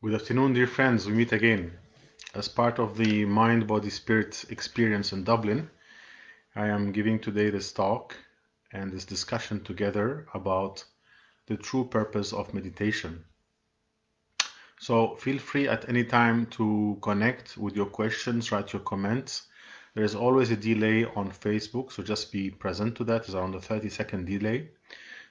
Good afternoon, dear friends. We meet again. As part of the Mind, Body, Spirit experience in Dublin, I am giving today this talk and this discussion together about the true purpose of meditation. So feel free at any time to connect with your questions, write your comments. There is always a delay on Facebook, so just be present to that. It's around a 30-second delay.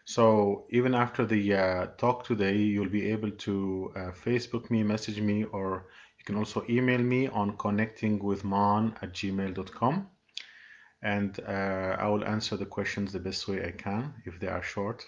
So even after the talk today, you'll be able to Facebook me, message me, or you can also email me on connectingwithman@gmail.com, and I will answer the questions the best way I can if they are short.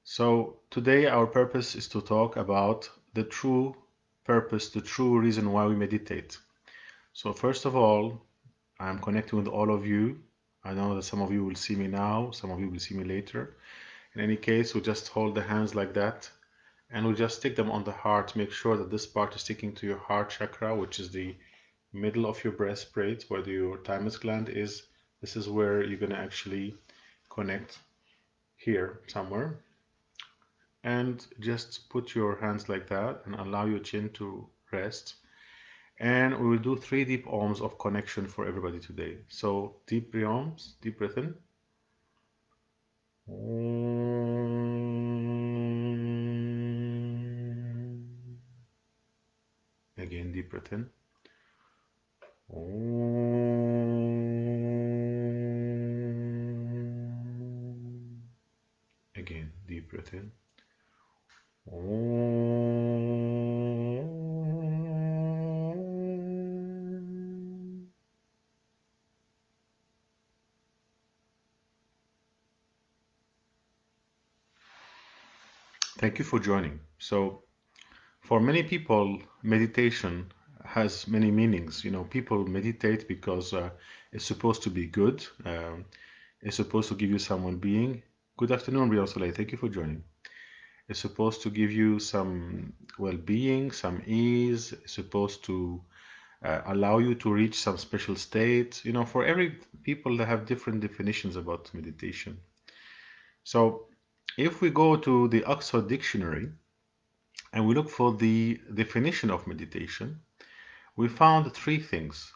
So today our purpose is to talk about the true purpose, the true reason why we meditate. So first of all, I'm connecting with all of you. I know that some of you will see me now, some of you will see me later. In any case, we just hold the hands like that and we just stick them on the heart. Make sure that this part is sticking to your heart chakra, which is the middle of your breastplate where your thymus gland is. This is where you're going to actually connect here somewhere. And just put your hands like that and allow your chin to rest. And we will do 3 deep ohms of connection for everybody today. So deep ohms, deep breath in. Again, deep breath in. Again, deep breath in. Thank you for joining. So, for many people, meditation has many meanings. You know, people meditate because it's supposed to be good. It's supposed to give you some well-being. Good afternoon, Riyad Soleil. Thank you for joining. It's supposed to give you some well-being, some ease. It's supposed to allow you to reach some special state. You know, for every people, they have different definitions about meditation. So, if we go to the Oxford Dictionary and we look for the definition of meditation, we found 3 things: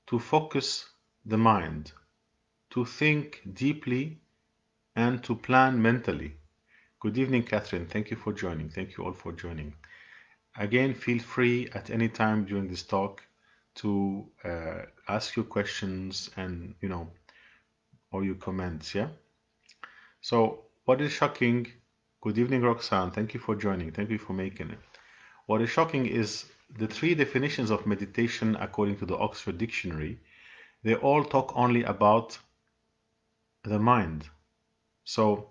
to focus the mind, to think deeply, and to plan mentally. Good evening, Catherine. Thank you for joining. Thank you all for joining. Again, feel free at any time during this talk to ask your questions and, or your comments. Yeah. So, what is shocking? Good evening, Roxanne. Thank you for joining. Thank you for making it. What is shocking is the 3 definitions of meditation according to the Oxford Dictionary. They all talk only about the mind. So,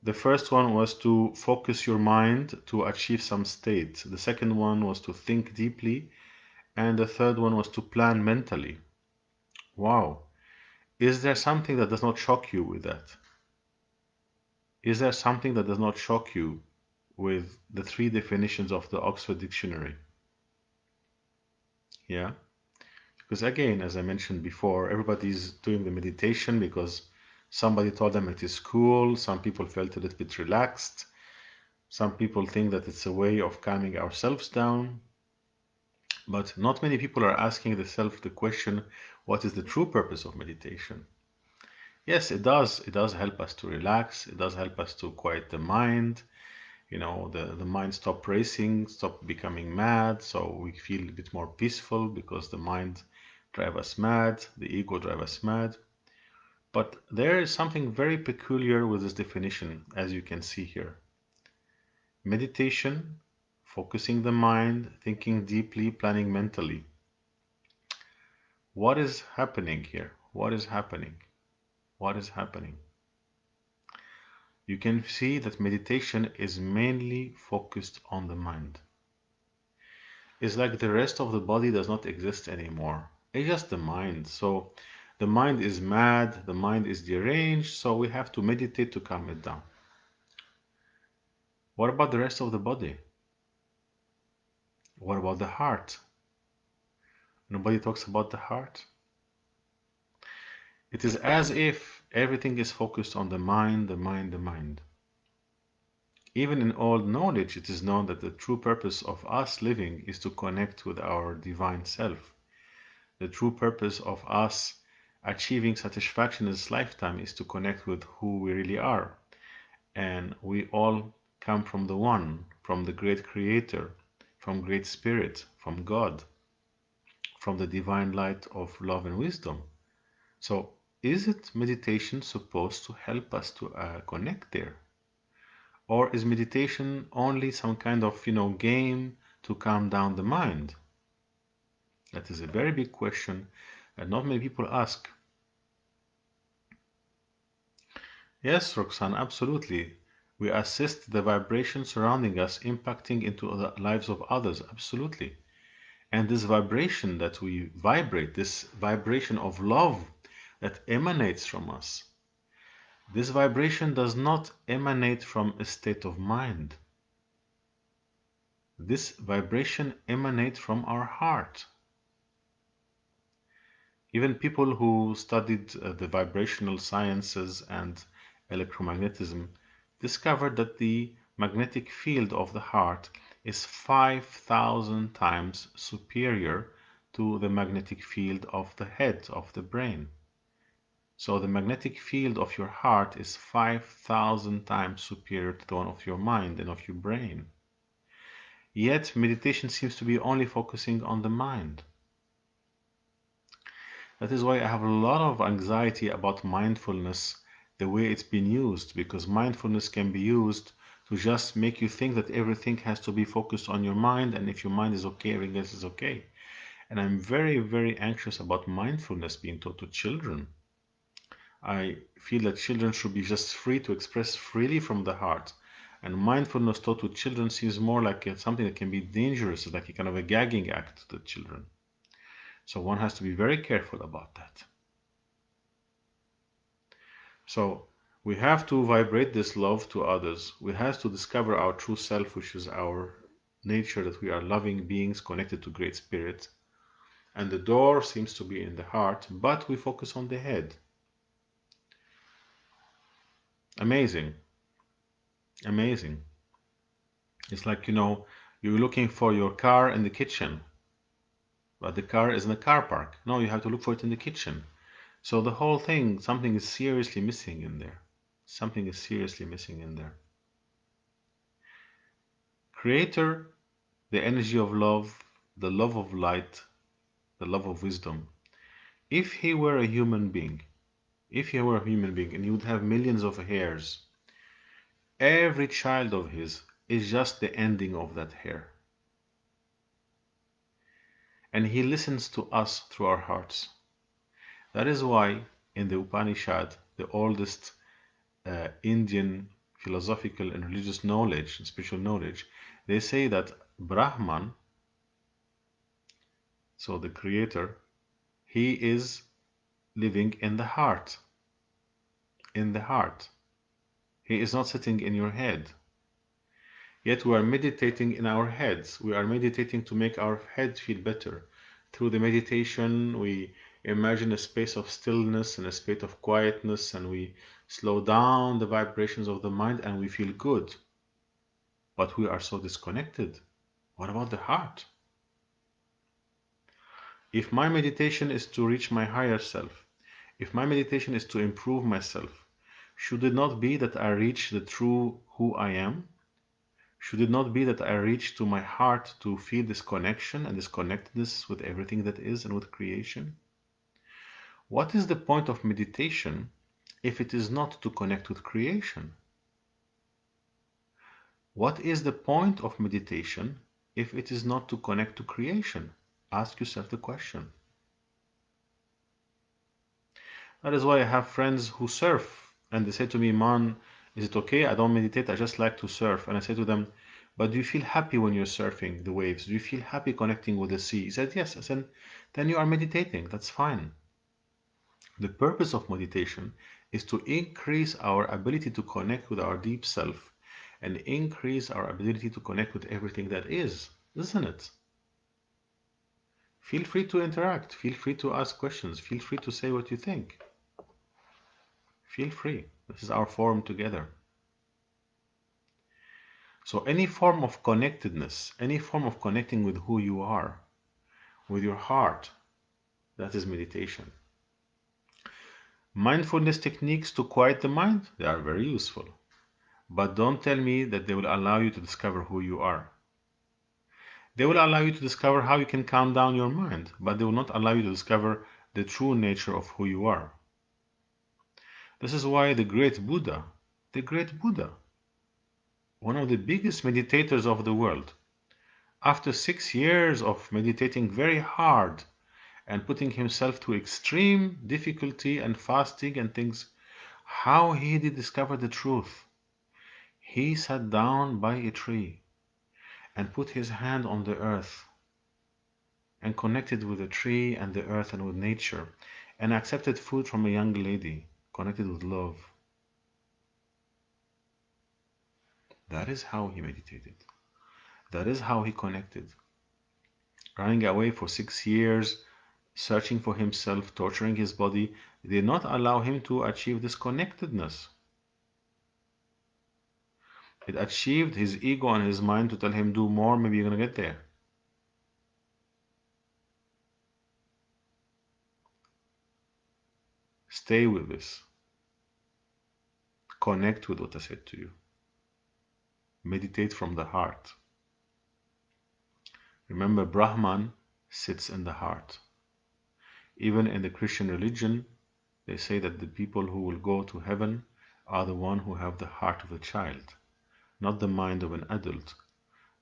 the first one was to focus your mind to achieve some state. The second one was to think deeply. And the third one was to plan mentally. Wow. Is there something that does not shock you with that? Is there something that does not shock you with the 3 definitions of the Oxford Dictionary? Yeah. Because again, as I mentioned before, everybody's doing the meditation because somebody told them it is cool. Some people felt a little bit relaxed. Some people think that it's a way of calming ourselves down. But not many people are asking themselves the question, what is the true purpose of meditation? Yes, it does. It does help us to relax. It does help us to quiet the mind. You know, the mind stop racing, stop becoming mad, so we feel a bit more peaceful because the mind drive us mad, the ego drive us mad. But there is something very peculiar with this definition, as you can see here. Meditation, focusing the mind, thinking deeply, planning mentally. What is happening here? What is happening? What is happening? You can see that meditation is mainly focused on the mind. It's like the rest of the body does not exist anymore. It's just the mind. So the mind is mad, the mind is deranged, so we have to meditate to calm it down. What about the rest of the body? What about the heart? Nobody talks about the heart. It is as if everything is focused on the mind, the mind, the mind. Even in old knowledge, it is known that the true purpose of us living is to connect with our divine self. The true purpose of us achieving satisfaction in this lifetime is to connect with who we really are. And we all come from the One, from the great Creator, from Great Spirit, from God, from the divine light of love and wisdom. So, is it meditation supposed to help us to connect there? Or is meditation only some kind of, game to calm down the mind? That is a very big question that not many people ask. Yes, Roxanne, absolutely. We assist the vibration surrounding us impacting into the lives of others, absolutely. And this vibration that we vibrate, this vibration of love that emanates from us, this vibration does not emanate from a state of mind. This vibration emanates from our heart. Even people who studied the vibrational sciences and electromagnetism discovered that the magnetic field of the heart is 5,000 times superior to the magnetic field of the head, of the brain. So the magnetic field of your heart is 5,000 times superior to the one of your mind and of your brain. Yet meditation seems to be only focusing on the mind. That is why I have a lot of anxiety about mindfulness, the way it's been used, because mindfulness can be used to just make you think that everything has to be focused on your mind, and if your mind is okay, everything else is okay. And I'm very, very anxious about mindfulness being taught to children. I feel that children should be just free to express freely from the heart. And mindfulness taught to children seems more like something that can be dangerous, like a kind of a gagging act to the children. So one has to be very careful about that. So we have to vibrate this love to others. We have to discover our true self, which is our nature, that we are loving beings connected to Great Spirit. And the door seems to be in the heart, but we focus on the head. Amazing. Amazing. It's like, you're looking for your car in the kitchen, but the car is in the car park. No, you have to look for it in the kitchen. So the whole thing, something is seriously missing in there. Something is seriously missing in there. Creator, the energy of love, the love of light, the love of wisdom. If he were a human being, and he would have millions of hairs, every child of his is just the ending of that hair. And he listens to us through our hearts. That is why in the Upanishad, the oldest Indian philosophical and religious knowledge, spiritual knowledge, they say that Brahman, so the creator, he is living in the heart. In the heart. He is not sitting in your head. Yet we are meditating in our heads. We are meditating to make our head feel better. Through the meditation, we imagine a space of stillness and a space of quietness, and we slow down the vibrations of the mind and we feel good. But we are so disconnected. What about the heart? If my meditation is to reach my higher self, if my meditation is to improve myself, should it not be that I reach the true who I am? Should it not be that I reach to my heart to feel this connection and this connectedness with everything that is and with creation? What is the point of meditation if it is not to connect with creation? What is the point of meditation if it is not to connect to creation? Ask yourself the question. That is why I have friends who surf and they say to me, Man, is it okay? I don't meditate, I just like to surf. And I say to them, but do you feel happy when you're surfing the waves? Do you feel happy connecting with the sea? He said, yes. I said, then you are meditating. That's fine. The purpose of meditation is to increase our ability to connect with our deep self and increase our ability to connect with everything that is, isn't it? Feel free to interact. Feel free to ask questions. Feel free to say what you think. Feel free. This is our forum together. So any form of connectedness, any form of connecting with who you are, with your heart, that is meditation. Mindfulness techniques to quiet the mind, they are very useful. But don't tell me that they will allow you to discover who you are. They will allow you to discover how you can calm down your mind, but they will not allow you to discover the true nature of who you are. This is why the great Buddha, one of the biggest meditators of the world, after 6 years of meditating very hard and putting himself to extreme difficulty and fasting and things, how he did discover the truth. He sat down by a tree and put his hand on the earth and connected with the tree and the earth and with nature and accepted food from a young lady, connected with love. That is how he meditated. That is how he connected. Running away for 6 years, searching for himself, torturing his body, did not allow him to achieve this connectedness. It achieved his ego and his mind to tell him, do more, maybe you're going to get there. Stay with this. Connect with what I said to you. Meditate from the heart. Remember, Brahman sits in the heart. Even in the Christian religion, they say that the people who will go to heaven are the one who have the heart of a child, not the mind of an adult,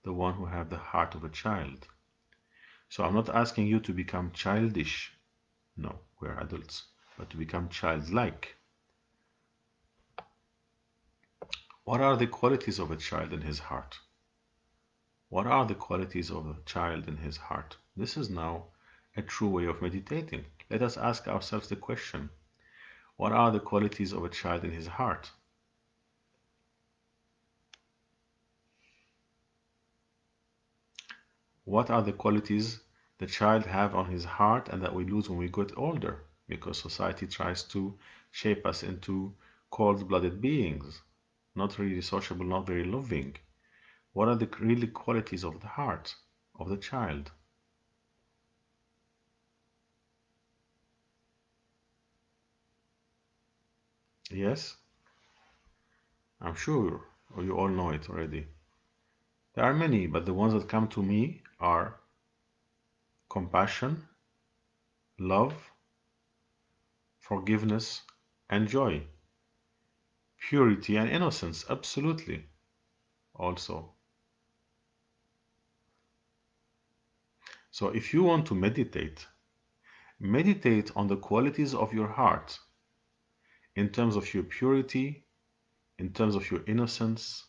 the one who have the heart of a child. So I'm not asking you to become childish. No, we're adults, but to become childlike. What are the qualities of a child in his heart? What are the qualities of a child in his heart? This is now a true way of meditating. Let us ask ourselves the question, what are the qualities of a child in his heart? What are the qualities the child have on his heart and that we lose when we get older? Because society tries to shape us into cold-blooded beings, not really sociable, not very loving. What are the really qualities of the heart of the child? Yes, I'm sure, or you all know it already. There are many, but the ones that come to me are compassion, love, forgiveness, and joy. Purity and innocence, absolutely, also. So if you want to meditate, meditate on the qualities of your heart in terms of your purity, in terms of your innocence,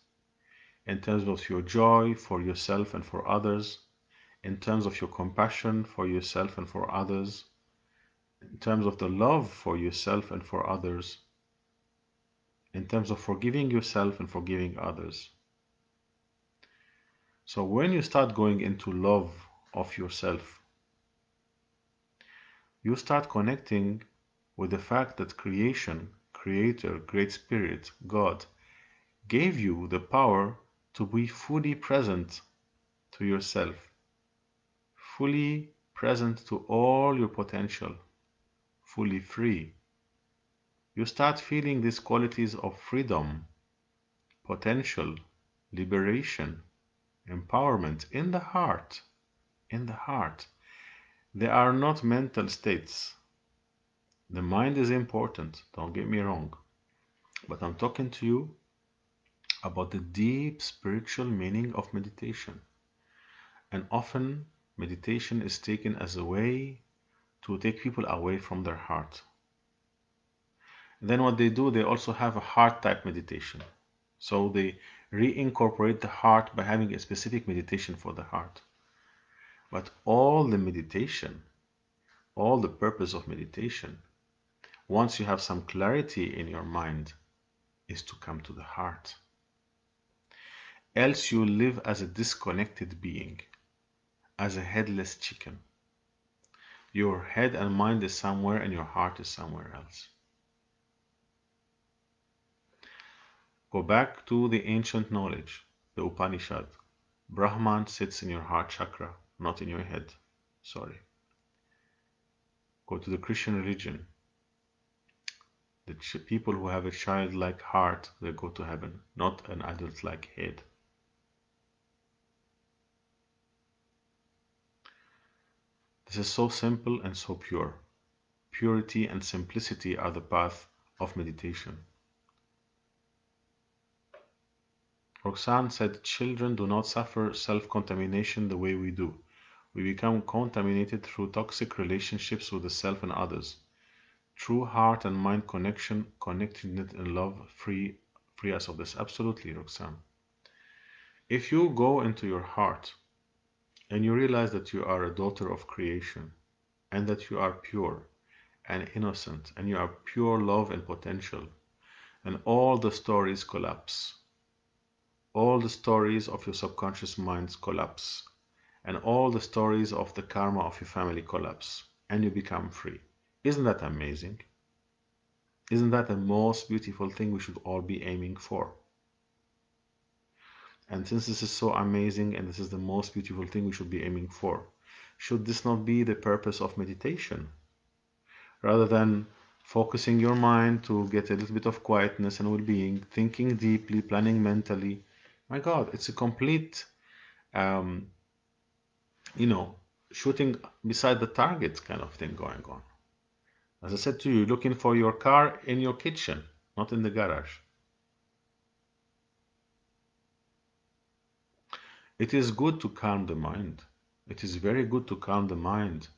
in terms of your joy for yourself and for others, in terms of your compassion for yourself and for others, in terms of the love for yourself and for others, in terms of forgiving yourself and forgiving others. So when you start going into love of yourself, you start connecting with the fact that creation, creator, great spirit, God, gave you the power to be fully present to yourself, fully present to all your potential, fully free. You start feeling these qualities of freedom, potential, liberation, empowerment in the heart. In the heart. They are not mental states. The mind is important, don't get me wrong. But I'm talking to you about the deep spiritual meaning of meditation. And often meditation is taken as a way to take people away from their heart. And then what they do, they also have a heart type meditation. So they reincorporate the heart by having a specific meditation for the heart. But all the meditation, all the purpose of meditation, once you have some clarity in your mind, is to come to the heart. Else you live as a disconnected being, as a headless chicken. Your head and mind is somewhere and your heart is somewhere else. Go back to the ancient knowledge. the Upanishad. Brahman sits in your heart chakra, not in your head. Sorry. Go to the Christian religion. The people who have a childlike heart, they go to heaven, not an adult-like head. This is so simple and so pure. Purity and simplicity are the path of meditation. Roxanne said, children do not suffer self-contamination the way we do. We become contaminated through toxic relationships with the self and others. True heart and mind connection, connectedness and love free us of this. Absolutely, Roxanne. If you go into your heart and you realize that you are a daughter of creation and that you are pure and innocent and you are pure love and potential, and all the stories collapse. All the stories of your subconscious minds collapse, and all the stories of the karma of your family collapse, and you become free. Isn't that amazing? Isn't that the most beautiful thing we should all be aiming for? And since this is so amazing and this is the most beautiful thing we should be aiming for, should this not be the purpose of meditation? Rather than focusing your mind to get a little bit of quietness and well-being, thinking deeply, planning mentally. My God, it's a complete, um, shooting beside the target kind of thing going on. As I said to you, looking for your car in your kitchen, not in the garage. It is good to calm the mind. It is very good to calm the mind.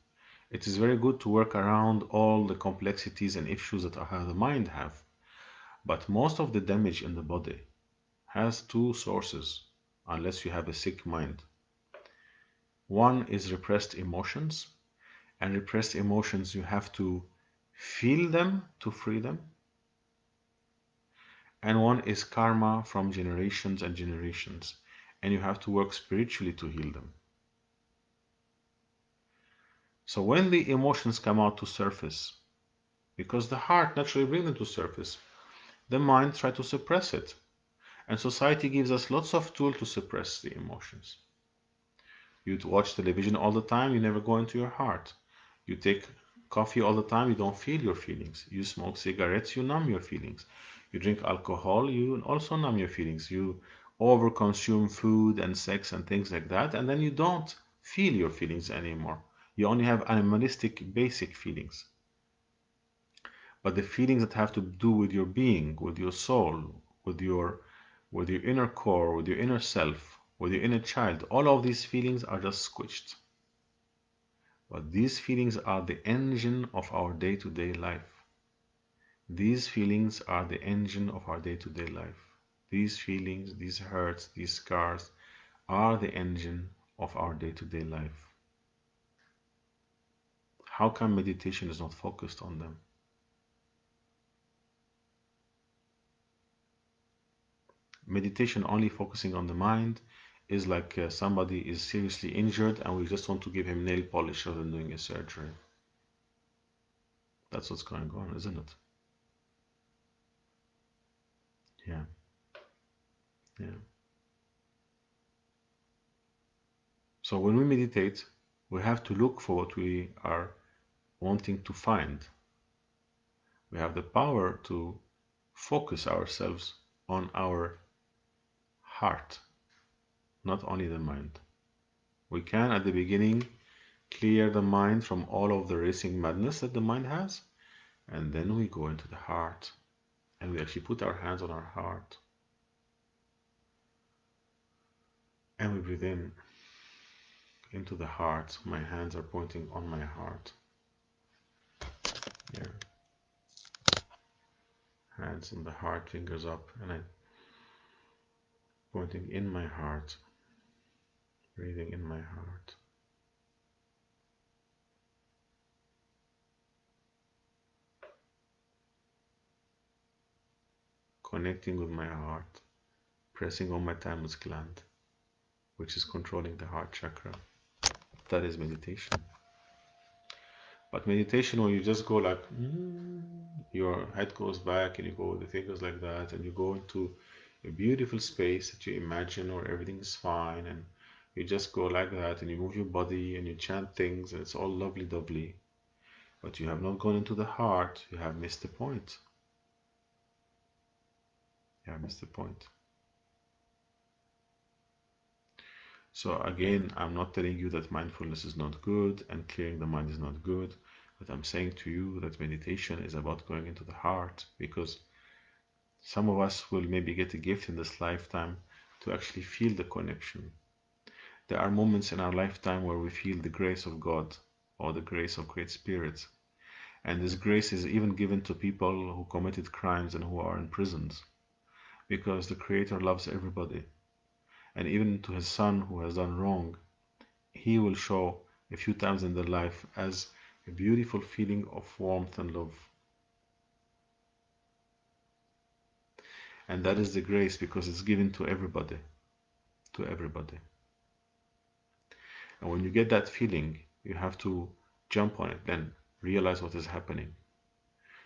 It is very good to work around all the complexities and issues that the mind have. But most of the damage in the body has two sources, unless you have a sick mind. One is repressed emotions, and repressed emotions, you have to feel them to free them. And one is karma from generations and generations, and you have to work spiritually to heal them. So when the emotions come out to surface, because the heart naturally brings them to surface, the mind tries to suppress it. And society gives us lots of tools to suppress the emotions. You watch television all the time, you never go into your heart. You take coffee all the time, you don't feel your feelings. You smoke cigarettes, you numb your feelings. You drink alcohol, you also numb your feelings. You overconsume food and sex and things like that, and then you don't feel your feelings anymore. You only have animalistic, basic feelings. But the feelings that have to do with your being, with your soul, with your inner core, with your inner self, with your inner child, all of these feelings are just squished. But these feelings are the engine of our day-to-day life. These feelings are the engine of our day-to-day life. These feelings, these hurts, these scars are the engine of our day-to-day life. How come meditation is not focused on them? Meditation only focusing on the mind is like somebody is seriously injured and we just want to give him nail polish rather than doing a surgery. That's what's going on, isn't it? Yeah, yeah. So when we meditate, we have to look for what we are wanting to find. We have the power to focus ourselves on our heart, not only the mind. We can, at the beginning, clear the mind from all of the racing madness that the mind has, and then we go into the heart and we actually put our hands on our heart and we breathe in into the heart. My hands are pointing on my heart. Here, hands on the heart, fingers up, and I'm pointing in my heart, breathing in my heart. Connecting with my heart, pressing on my thymus gland, which is controlling the heart chakra. That is meditation. But meditation, when you just go like, your head goes back and you go with the fingers like that, and you go into a beautiful space that you imagine where everything is fine, and you just go like that and you move your body and you chant things and it's all lovely dovely. But you have not gone into the heart. You have missed the point. You have missed the point. So again, I'm not telling you that mindfulness is not good and clearing the mind is not good, but I'm saying to you that meditation is about going into the heart, because some of us will maybe get a gift in this lifetime to actually feel the connection. There are moments in our lifetime where we feel the grace of God or the grace of great spirits. And this grace is even given to people who committed crimes and who are in prisons, because the Creator loves everybody. And even to his son who has done wrong, he will show a few times in their life as a beautiful feeling of warmth and love. And that is the grace because it's given to everybody, to everybody. And when you get that feeling, you have to jump on it, then realize what is happening,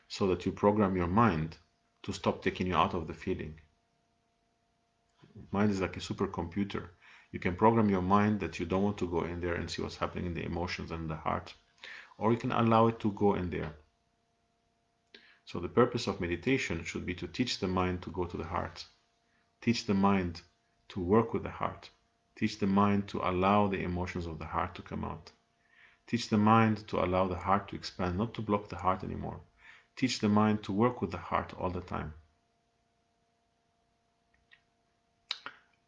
so that you program your mind to stop taking you out of the feeling. Mind is like a supercomputer. You can program your mind that you don't want to go in there and see what's happening in the emotions and the heart, or you can allow it to go in there. So the purpose of meditation should be to teach the mind to go to the heart, teach the mind to work with the heart, teach the mind to allow the emotions of the heart to come out, teach the mind to allow the heart to expand, not to block the heart anymore. Teach the mind to work with the heart all the time.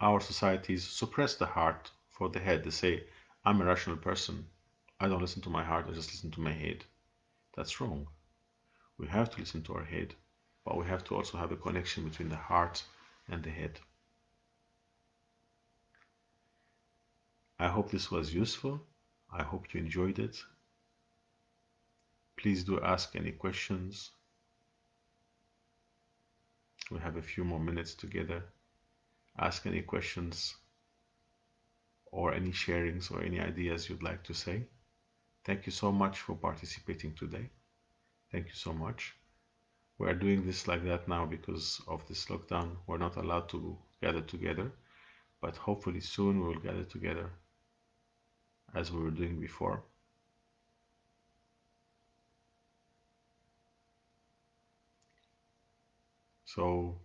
Our societies suppress the heart for the head. They say, I'm a rational person. I don't listen to my heart, I just listen to my head. That's wrong. We have to listen to our head, but we have to also have a connection between the heart and the head. I hope this was useful. I hope you enjoyed it. Please do ask any questions. We have a few more minutes together. Ask any questions or any sharings or any ideas you'd like to say. Thank you so much for participating today. Thank you so much. We are doing this like that now because of this lockdown. We're not allowed to gather together, but hopefully soon we will gather together as we were doing before. So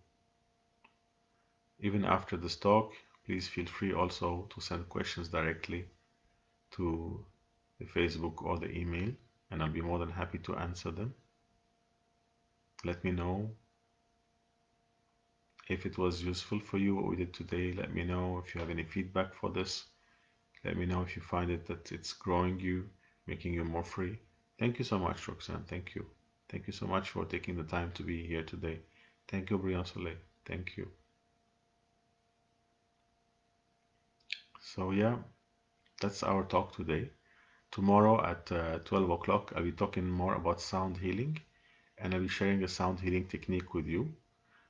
even after this talk, please feel free also to send questions directly to the Facebook or the email, and I'll be more than happy to answer them. Let me know if it was useful for you what we did today. Let me know if you have any feedback for this. Let me know if you find it that it's growing you, making you more free. Thank you so much, Roxanne. Thank you. Thank you so much for taking the time to be here today. Thank you, Brian Soleil. Thank you. So yeah, that's our talk today. Tomorrow at 12 o'clock, I'll be talking more about sound healing, and I'll be sharing a sound healing technique with you.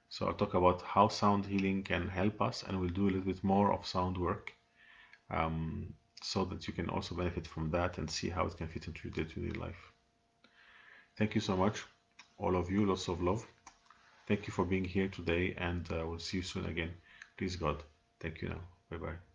So I'll talk about how sound healing can help us, and we'll do a little bit more of sound work, um, so that you can also benefit from that and see how it can fit into your day-to-day life. Thank you so much, all of you. Lots of love. Thank you for being here today, and we'll see you soon again. Please God. Thank you now. Bye bye.